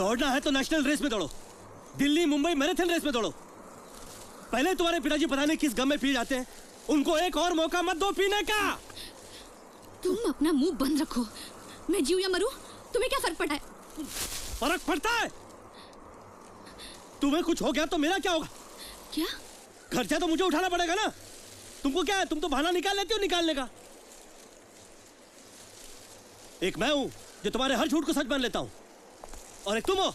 दौड़ना है तो नेशनल रेस में दौड़ो, दिल्ली मुंबई मैराथन रेस में दौड़ो। पहले तुम्हारे पिताजी पता नहीं किस गम में पी जाते हैं, उनको एक और मौका मत दो पीने का। तुम अपना मुंह बंद रखो। मैं जीऊं या मरूं, तुम्हें क्या फर्क पड़ा है? फर्क पड़ता है। तुम्हें कुछ हो गया तो मेरा क्या होगा? क्या? खर्चा तो मुझे उठाना पड़ेगा ना। तुमको क्या है, तुम तो बहाना निकाल लेती हो निकालने का। एक मैं हूं जो तुम्हारे हर झूठ को सच मान लेता हूं, और एक तुम हो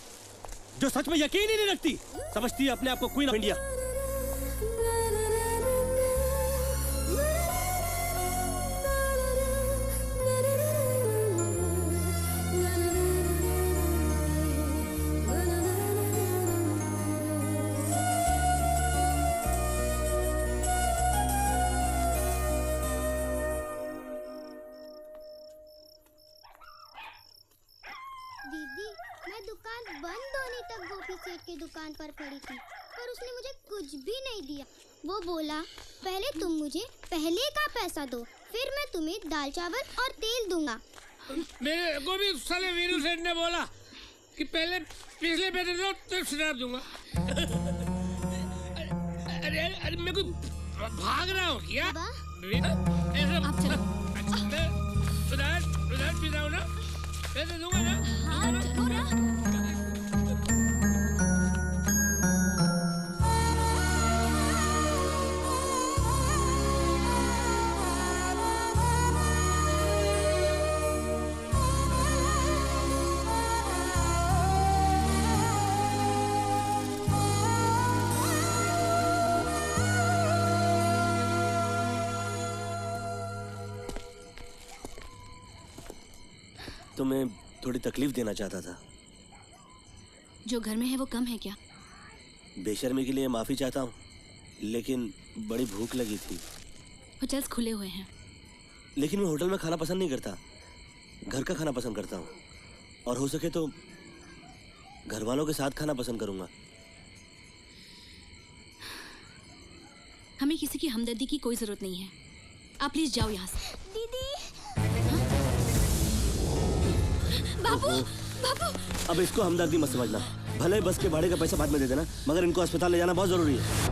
जो सच में यकीन ही नहीं रखती, समझती है अपने आप को क्वीन ऑफ इंडिया। दीदी, मैं दुकान बंद होने तक गोपी सेठ की दुकान पर खड़ी थी, पर उसने मुझे कुछ भी नहीं दिया। वो बोला, पहले तुम मुझे पहले का पैसा दो, फिर मैं तुम्हें दाल चावल और तेल दूंगा। मेरे को भी साले वीरू सेठ ने बोला कि पहले पिछले पैसे दो तो शराब दूंगा। अरे मैं कोई भाग रहा हूँ क्या? आप चलो। सुधार पी रहा हूँ ना, पैसे दूंगा ना। हाँ, चलो ना। तुम्हें थोड़ी तकलीफ देना चाहता था। जो घर में है वो कम है क्या? बेशर्मी के लिए माफी चाहता हूँ, लेकिन बड़ी भूख लगी थी। होटल्स खुले हुए हैं। लेकिन मैं होटल में खाना पसंद नहीं करता, घर का खाना पसंद करता हूँ, और हो सके तो घर वालों के साथ खाना पसंद करूँगा। हमें किसी की हमदर्दी की कोई जरूरत नहीं है। आप प्लीज जाओ यहाँ से। दीदी, बाबू, बाबू। अब इसको हमदर्दी मत समझना। भले बस के भाड़े का पैसा बाद में दे देना, मगर इनको अस्पताल ले जाना बहुत जरूरी है।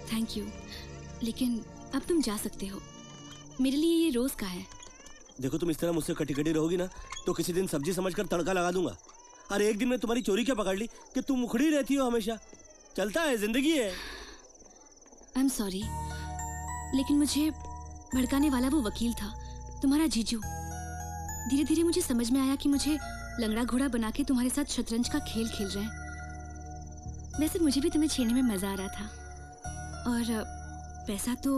थैंक यू, लेकिन अब तुम जा सकते हो। मेरे लिए ये रोज का है। देखो, तुम इस तरह मुझसे कटी कटी रहोगी ना तो किसी दिन सब्जी समझकर तड़का लगा दूंगा। अरे एक दिन में तुम्हारी चोरी क्या पकड़ ली कि तुम मुखड़ी रहती हो हमेशा। चलता है, जिंदगी है। आई एम सॉरी, लेकिन मुझे भड़काने वाला वो वकील था, तुम्हारा जीजू। धीरे धीरे मुझे समझ में आया कि मुझे लंगड़ा घोड़ा बना के तुम्हारे साथ शतरंज का खेल खेल रहे हैं। वैसे मुझे भी तुम्हें छेड़ने में मजा आ रहा था, और पैसा तो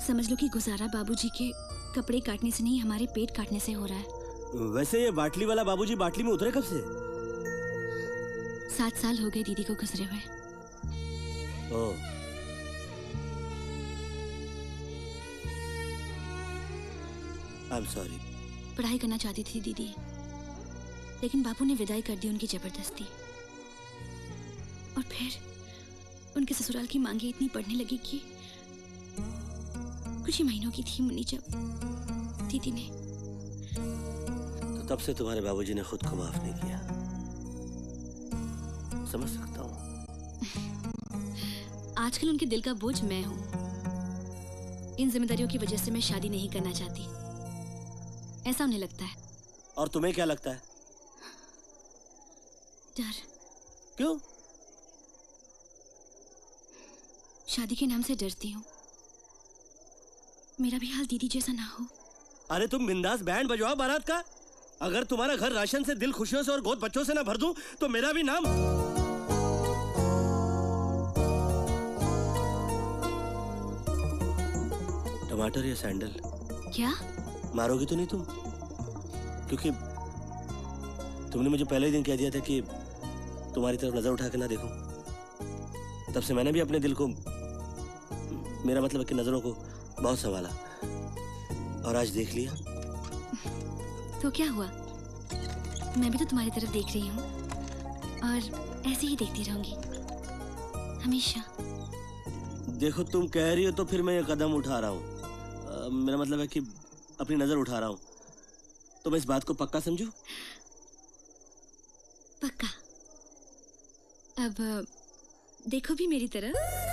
समझ लो कि गुजारा बाबूजी के कपड़े काटने से नहीं, हमारे पेट काटने से हो रहा है। वैसे ये बाटली वाला बाबूजी बाटली में उतरे कब से? 7 साल हो गए दीदी को गुजरे हुए। ओह, आई एम सॉरी। पढ़ाई करना चाहती थी दीदी, लेकिन बाबू ने विदाई कर दी उनकी जबरदस्ती। और फिर उनके ससुराल की मांगे इतनी बढ़ने लगी कि कुछ ही महीनों की थी मुन्नी जब दीदी ने। तो तब से तुम्हारे बाबूजी ने खुद को माफ नहीं किया। समझ सकता हूँ। आजकल उनके दिल का बोझ मैं हूँ। इन जिम्मेदारियों की वजह से मैं शादी नहीं करना चाहती, ऐसा उन्हें लगता है। और तुम्हें क्या लगता है? डर। क्यों? शादी के नाम से डरती हूँ मेरा भी हाल दीदी जैसा ना हो। अरे तुम बिंदास बैंड बजवाओ बारात का। अगर तुम्हारा घर राशन से, दिल खुशियों से और गोद बच्चों से ना भर दूं तो मेरा भी नाम। टमाटर या सैंडल? क्या? मारोगी तो नहीं तुम? क्योंकि तुमने मुझे पहले ही दिन कह दिया था कि तुम्हारी तरफ नजर उठा के ना देखूं। तब से मैंने भी अपने दिल को, मेरा मतलब है कि नजरों को बहुत संभाला, और आज देख लिया। तो क्या हुआ? मैं भी तो तुम्हारी तरफ देख रही हूँ और ऐसे ही देखती रहूंगी हमेशा। देखो तुम कह रही हो तो फिर मैं ये कदम उठा रहा हूँ। मेरा मतलब है कि अपनी नजर उठा रहा हूँ। तो मैं इस बात को पक्का समझूं? पक्का। अब देखो भी मेरी तरफ।